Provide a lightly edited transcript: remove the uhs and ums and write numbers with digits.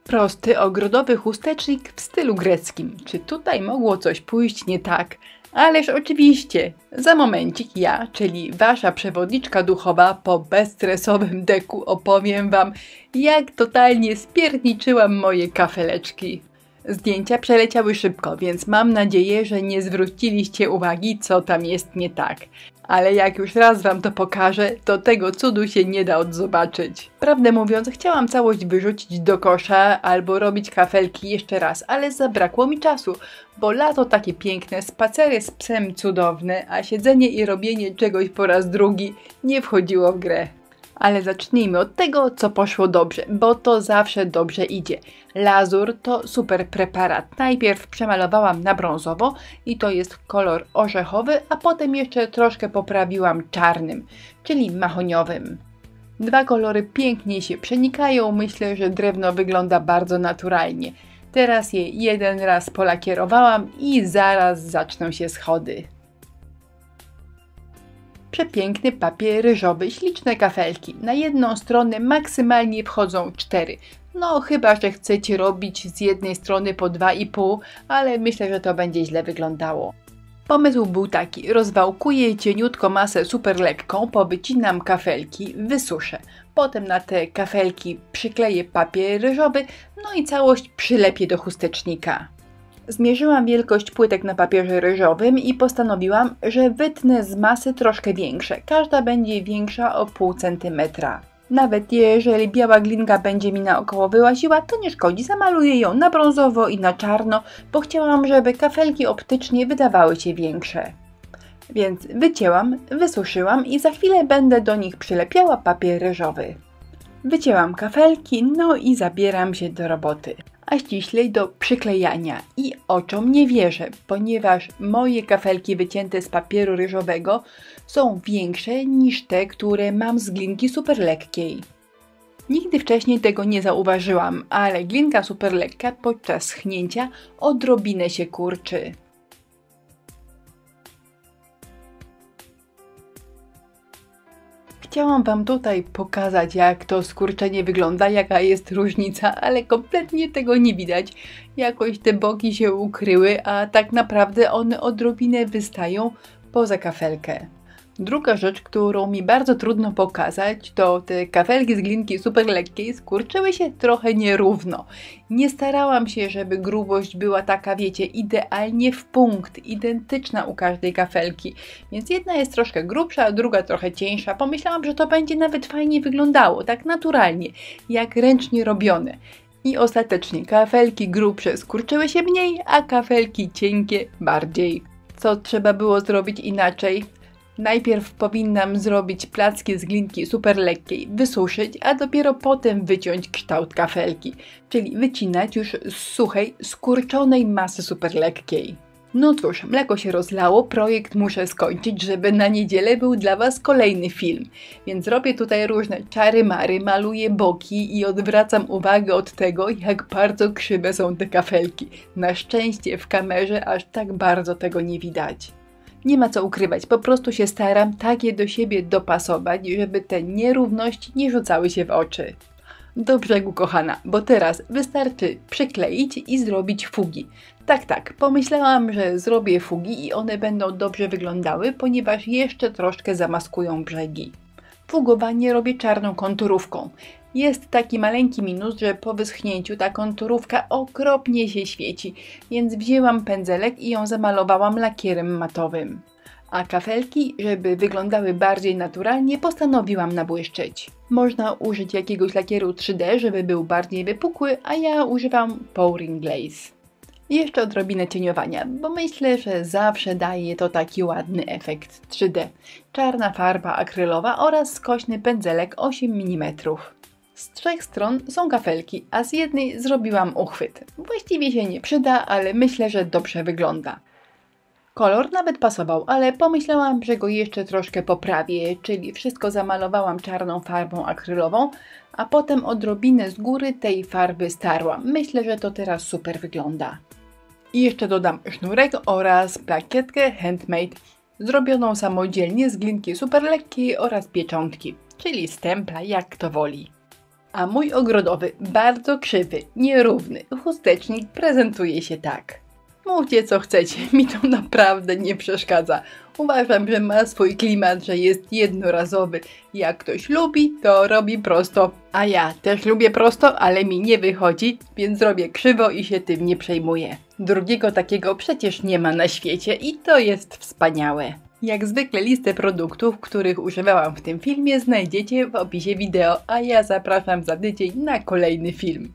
Prosty, ogrodowy chustecznik w stylu greckim. Czy tutaj mogło coś pójść nie tak? Ależ oczywiście, za momencik ja, czyli wasza przewodniczka duchowa po bezstresowym deku opowiem wam, jak totalnie spierniczyłam moje kafeleczki. Zdjęcia przeleciały szybko, więc mam nadzieję, że nie zwróciliście uwagi, co tam jest nie tak. Ale jak już raz wam to pokażę, to tego cudu się nie da odzobaczyć. Prawdę mówiąc, chciałam całość wyrzucić do kosza albo robić kafelki jeszcze raz, ale zabrakło mi czasu, bo lato takie piękne, spacery z psem cudowne, a siedzenie i robienie czegoś po raz drugi nie wchodziło w grę. Ale zacznijmy od tego, co poszło dobrze, bo to zawsze dobrze idzie. Lazur to super preparat. Najpierw przemalowałam na brązowo i to jest kolor orzechowy, a potem jeszcze troszkę poprawiłam czarnym, czyli mahoniowym. Dwa kolory pięknie się przenikają, myślę, że drewno wygląda bardzo naturalnie. Teraz je jeden raz polakierowałam i zaraz zaczną się schody. Przepiękny papier ryżowy, śliczne kafelki. Na jedną stronę maksymalnie wchodzą 4. No chyba, że chcecie robić z jednej strony po 2,5, ale myślę, że to będzie źle wyglądało. Pomysł był taki, rozwałkuję cieniutko masę super lekką, powycinam kafelki, wysuszę. Potem na te kafelki przykleję papier ryżowy, no i całość przylepię do chustecznika. Zmierzyłam wielkość płytek na papierze ryżowym i postanowiłam, że wytnę z masy troszkę większe. Każda będzie większa o pół centymetra. Nawet jeżeli biała glinka będzie mi naokoło wyłaziła, to nie szkodzi, zamaluję ją na brązowo i na czarno, bo chciałam, żeby kafelki optycznie wydawały się większe. Więc wycięłam, wysuszyłam i za chwilę będę do nich przylepiała papier ryżowy. Wycięłam kafelki, no i zabieram się do roboty. A ściślej do przyklejania. I oczom nie wierzę, ponieważ moje kafelki wycięte z papieru ryżowego są większe niż te, które mam z glinki super lekkiej. Nigdy wcześniej tego nie zauważyłam, ale glinka super lekka podczas schnięcia odrobinę się kurczy. Chciałam wam tutaj pokazać, jak to skurczenie wygląda, jaka jest różnica, ale kompletnie tego nie widać. Jakoś te boki się ukryły, a tak naprawdę one odrobinę wystają poza kafelkę. Druga rzecz, którą mi bardzo trudno pokazać, to te kafelki z glinki super lekkiej skurczyły się trochę nierówno. Nie starałam się, żeby grubość była taka, wiecie, idealnie w punkt, identyczna u każdej kafelki. Więc jedna jest troszkę grubsza, a druga trochę cieńsza. Pomyślałam, że to będzie nawet fajnie wyglądało, tak naturalnie, jak ręcznie robione. I ostatecznie kafelki grubsze skurczyły się mniej, a kafelki cienkie bardziej. Co trzeba było zrobić inaczej? Najpierw powinnam zrobić placki z glinki super lekkiej, wysuszyć, a dopiero potem wyciąć kształt kafelki, czyli wycinać już z suchej, skurczonej masy super lekkiej. No cóż, mleko się rozlało, projekt muszę skończyć, żeby na niedzielę był dla was kolejny film. Więc robię tutaj różne czary-mary, maluję boki i odwracam uwagę od tego, jak bardzo krzywe są te kafelki. Na szczęście w kamerze aż tak bardzo tego nie widać. Nie ma co ukrywać, po prostu się staram tak je do siebie dopasować, żeby te nierówności nie rzucały się w oczy. Do brzegu, kochana, bo teraz wystarczy przykleić i zrobić fugi. Tak, pomyślałam, że zrobię fugi i one będą dobrze wyglądały, ponieważ jeszcze troszkę zamaskują brzegi. Fugowanie robię czarną konturówką. Jest taki maleńki minus, że po wyschnięciu ta konturówka okropnie się świeci, więc wzięłam pędzelek i ją zamalowałam lakierem matowym. A kafelki, żeby wyglądały bardziej naturalnie, postanowiłam nabłyszczyć. Można użyć jakiegoś lakieru 3D, żeby był bardziej wypukły, a ja używam Pouring Glaze. I jeszcze odrobinę cieniowania, bo myślę, że zawsze daje to taki ładny efekt 3D. Czarna farba akrylowa oraz skośny pędzelek 8 mm. Z 3 stron są kafelki, a z jednej zrobiłam uchwyt. Właściwie się nie przyda, ale myślę, że dobrze wygląda. Kolor nawet pasował, ale pomyślałam, że go jeszcze troszkę poprawię, czyli wszystko zamalowałam czarną farbą akrylową, a potem odrobinę z góry tej farby starłam. Myślę, że to teraz super wygląda. I jeszcze dodam sznurek oraz plakietkę handmade, zrobioną samodzielnie z glinki super lekkiej oraz pieczątki, czyli stempla, jak kto woli. A mój ogrodowy, bardzo krzywy, nierówny chustecznik prezentuje się tak. Mówcie co chcecie, mi to naprawdę nie przeszkadza. Uważam, że ma swój klimat, że jest jednorazowy. Jak ktoś lubi, to robi prosto. A ja też lubię prosto, ale mi nie wychodzi, więc robię krzywo i się tym nie przejmuję. Drugiego takiego przecież nie ma na świecie i to jest wspaniałe. Jak zwykle listę produktów, których używałam w tym filmie znajdziecie w opisie wideo, a ja zapraszam za tydzień na kolejny film.